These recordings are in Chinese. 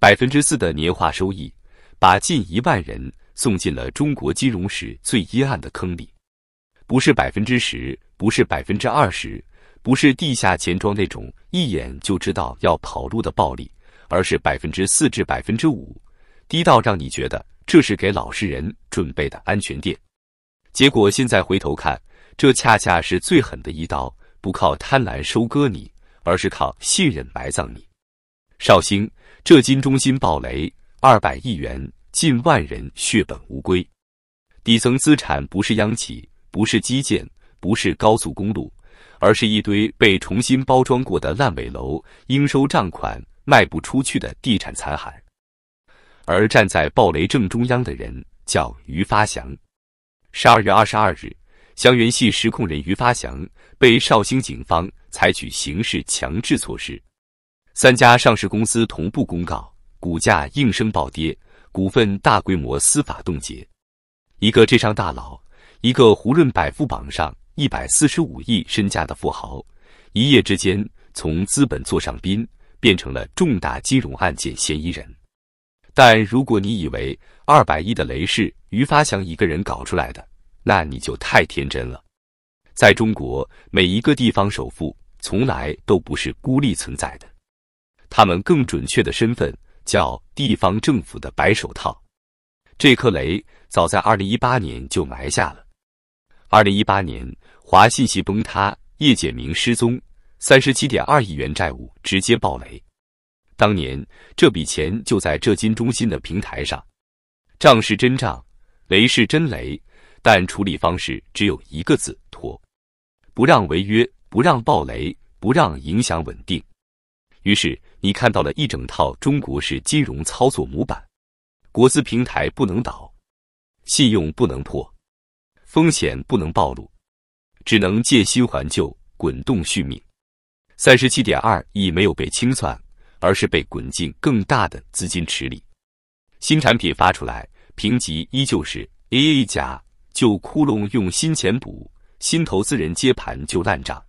4%的年化收益，把近1萬人送進了中國金融史最陰暗的坑裡。不是10%，不是20%，不是地下錢莊那種一眼就知道要跑路的暴利，而是4%至5%，低到讓你覺得這是給老實人準備的安全墊。結果現在回頭看，這恰恰是最狠的一刀，不靠貪婪收割你，而是靠信任埋葬你。紹興浙金中心暴雷，200億元，近萬人血本無歸。底層資產不是央企，不是基建，不是高速公路，而是一堆被重新包装過的爛尾樓，應收賬款賣不出去的地產殘骸。而站在暴雷正中央的人叫於發祥。12月22日，襄源系实控人於發祥被紹興警方採取刑事強制措施。3家上市公司同步公告，股價應聲暴跌，股份大規模司法凍結。一個浙商大佬，一個胡潤百富榜上145億身家的富豪，一夜之間從資本座上賓變成了重大金融案件嫌疑人。但如果你以為200億的雷是於發祥一個人搞出來的，那你就太天真了。在中國，每一個地方首富從來都不是孤立存在的，他們更準確的身份叫地方政府的白手套。這顆雷早在2018年就埋下了。2018年，華信系崩塌，葉簡明失蹤，37.2億元債務直接爆雷。當年這筆錢就在浙金中心的平台上，賬是真賬，雷是真雷，但處理方式只有一個字：拖。不讓違約，不讓爆雷，不讓影響穩定。於是你看到了一整套中國式金融操作模板：國資平台不能倒，信用不能破，風險不能暴露，只能借新還舊，滾動續命。37.2億沒有被清算，而是被滾進更大的資金池裡。新產品發出來，評級依舊是 AA 加，舊窟窿用新錢補，新投資人接盤就爛賬。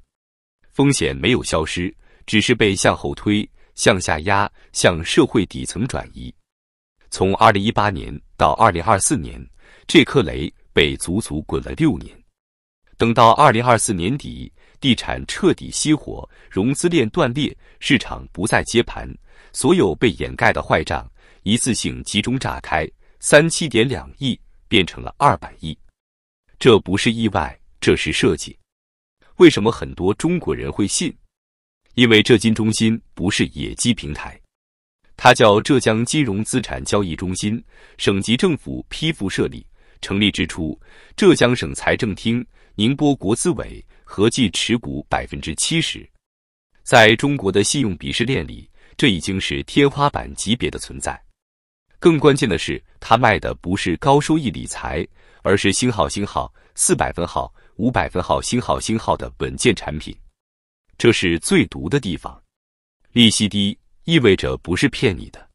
風險沒有消失，只是被向後推、向下壓、向社會底層轉移。從2018年到2024年，這顆雷被足足滾了6年。等到2024年底，地產徹底熄火，融資鏈斷裂，市場不再接盤，所有被掩蓋的壞賬一次性集中炸開，37.2億變成了200億。這不是意外，這是設計。為什麼很多中國人會信？因為浙金中心不是野雞平台，它叫浙江金融資產交易中心，省級政府批復設立，成立之初，浙江省財政廳、寧波國資委合計持股70%。在中國的信用鄙視鏈裡，這已經是天花板級別的存在。更關鍵的是，它賣的不是高收益理財，而是星號、400分號、500分號、星號的穩健產品。這是最毒的地方。利息低意味着不是騙你的，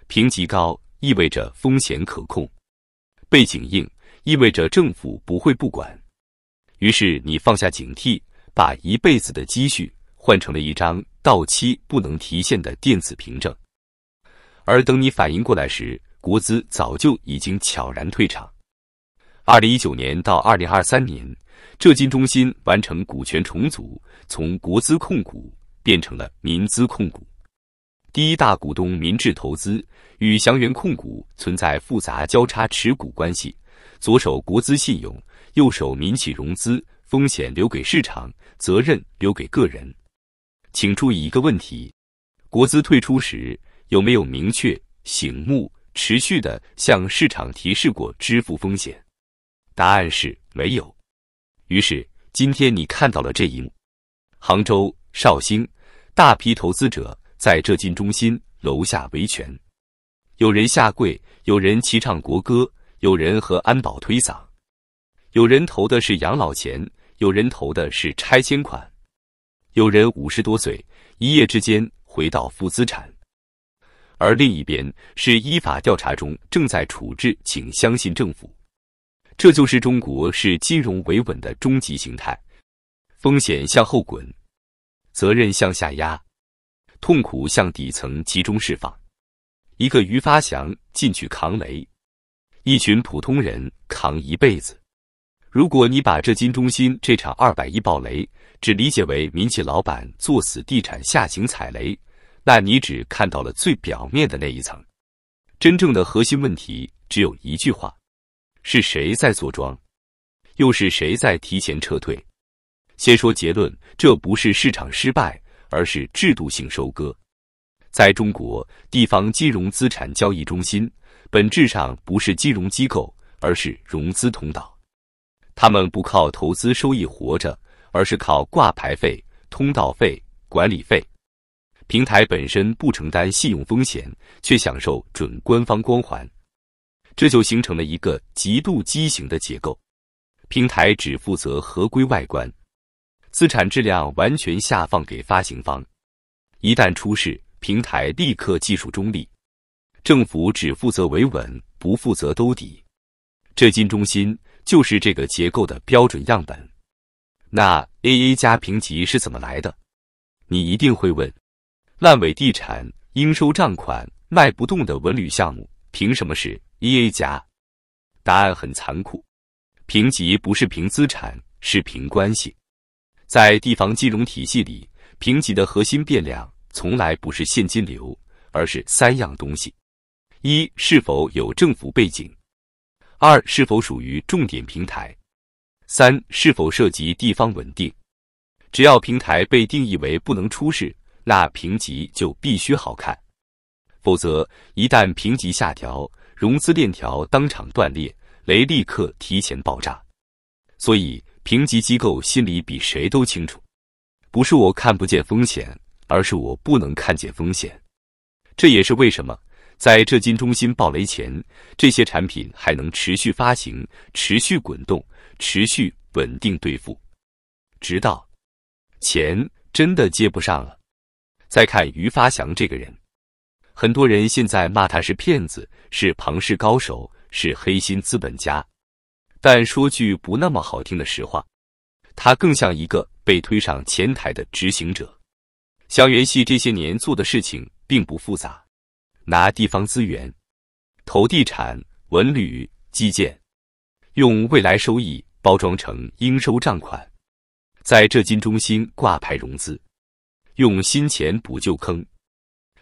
評級高意味着風險可控，背景硬意味着政府不會不管。於是你放下警惕，把一輩子的積蓄換成了一張到期不能提現的電子憑證。而等你反應過來時，國資早就已經悄然退場。2019年到2023年，浙金中心完成股權重組，從國資控股變成了民資控股。第一大股東民智投資與祥源控股存在複雜交叉持股關係，左手國資信用，右手民企融資，風險留給市場，責任留給個人。請注意一個問題：國資退出時有沒有明確、醒目、持續地向市場提示過支付風險？答案是沒有。於是今天你看到了這一幕：杭州、紹興，大批投資者在浙金中心樓下維權，有人下跪，有人齊唱國歌，有人和安保推搡，有人投的是養老錢，有人投的是拆遷款，有人50多歲一夜之間回到負資產，而另一邊是依法調查中正在處置，請相信政府。這就是中國式金融維穩的終極形態：風險向後滾，責任向下壓，痛苦向底層集中釋放。一個於發祥進去扛雷，一群普通人扛一輩子。如果你把這金中心這場200億暴雷只理解為民企老板作死地產下行踩雷，那你只看到了最表面的那一層。真正的核心問題只有一句話：是誰在坐莊？又是誰在提前撤退？先說結論，這不是市場失敗，而是制度性收割。在中國，地方金融資產交易中心本質上不是金融機構，而是融資通道。他們不靠投資收益活着，而是靠掛牌費、通道費、管理費。平台本身不承擔信用風險，卻享受準官方光環，這就形成了一個極度畸形的結構。平台只負責合規外觀，資產質量完全下放給發行方。一旦出事，平台立刻技術中立，政府只負責維穩，不負責兜底。這金中心就是這個結構的標準樣本。那 AA 加評級是怎麼來的？你一定會問，爛尾地產、應收賬款、賣不動的文旅項目，憑什麼是 AA 加？答案很殘酷，評級不是評資產，是評關係。在地方金融體系裡，評級的核心變量從來不是現金流，而是3樣東西：一、是否有政府背景；二、是否屬於重點平台；三、是否涉及地方穩定。只要平台被定義為不能出事，那評級就必須好看，否則一旦評級下調，融資鏈條當場斷裂，雷立刻提前爆炸。所以評級機構心裡比誰都清楚，不是我看不見風險，而是我不能看見風險。這也是為什麼在這金中心暴雷前，這些產品還能持續發行、持續滾動、持續穩定兌付，直到錢真的接不上了。再看於發祥這個人，很多人現在罵他是騙子，是龐氏高手，是黑心資本家。但說句不那麼好聽的實話，他更像一個被推上前台的執行者。祥源系這些年做的事情並不複雜，拿地方資源投地產、文旅、基建，用未來收益包裝成應收賬款，在這金中心掛牌融資，用新錢補舊坑。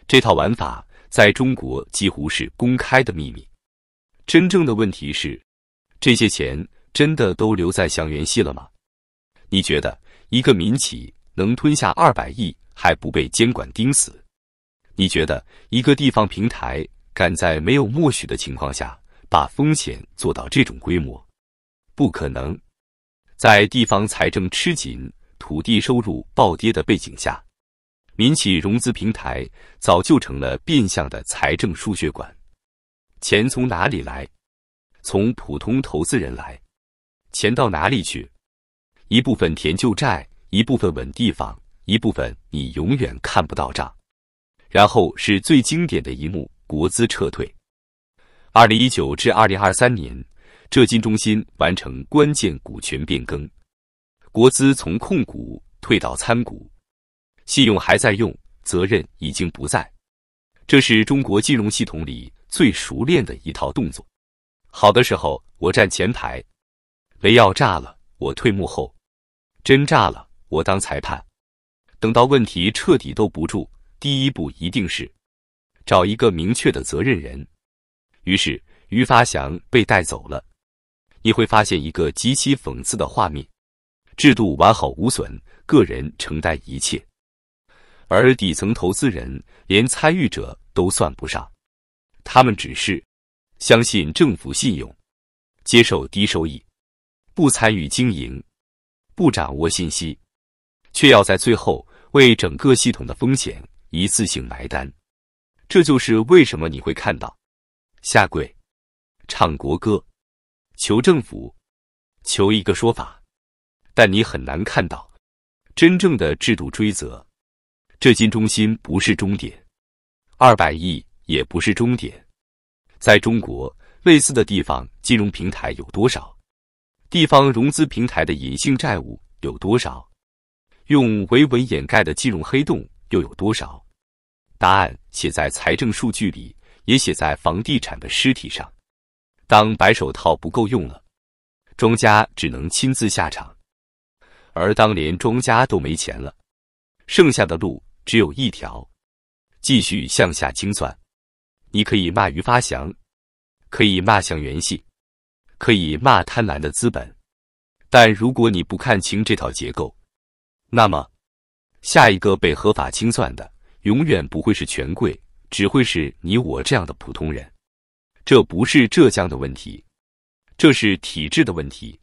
這套玩法在中國幾乎是公開的秘密。真正的問題是，這些錢真的都留在祥源系了嗎？你覺得一個民企能吞下200億還不被監管盯死？你覺得一個地方平台敢在沒有默許的情況下把風險做到這種規模？不可能。在地方財政吃緊、土地收入暴跌的背景下，民企融資平台早就成了變相的財政輸血管。錢從哪裡來？從普通投資人來。錢到哪裡去？一部分填舊債，一部分穩地方，一部分你永遠看不到賬。然後是最經典的一幕，國資撤退。2019至2023年，這金中心完成關鍵股權變更，國資從控股退到參股，信用還在用，責任已經不在。這是中國金融系統裡最熟練的一套動作。好的時候我站前排，雷要炸了我退幕後，真炸了我當裁判。等到問題徹底兜不住，第一步一定是找一個明確的責任人。於是於發祥被帶走了。你會發現一個極其諷刺的畫面：制度完好無損，個人承擔一切，而底層投資人連參與者都算不上，他們只是相信政府信用，接受低收益，不參與經營，不掌握信息，卻要在最後為整個系統的風險一次性埋單。這就是為什麼你會看到下跪、唱國歌、求政府、求一個說法，但你很難看到真正的制度追責。這金中心不是終點，200億也不是終點。在中國，類似的地方金融平台有多少？地方融資平台的隱性債務有多少？用維穩掩蓋的金融黑洞又有多少？答案寫在財政數據裡，也寫在房地產的屍體上。當白手套不夠用了，莊家只能親自下場；而當連莊家都沒錢了，剩下的路只有一條，繼續向下清算。你可以罵於發祥，可以罵詳元系，可以罵貪婪的資本，但如果你不看清這套結構，那麼下一個被合法清算的永遠不會是權貴，只會是你我這樣的普通人。這不是浙江的問題，這是體制的問題。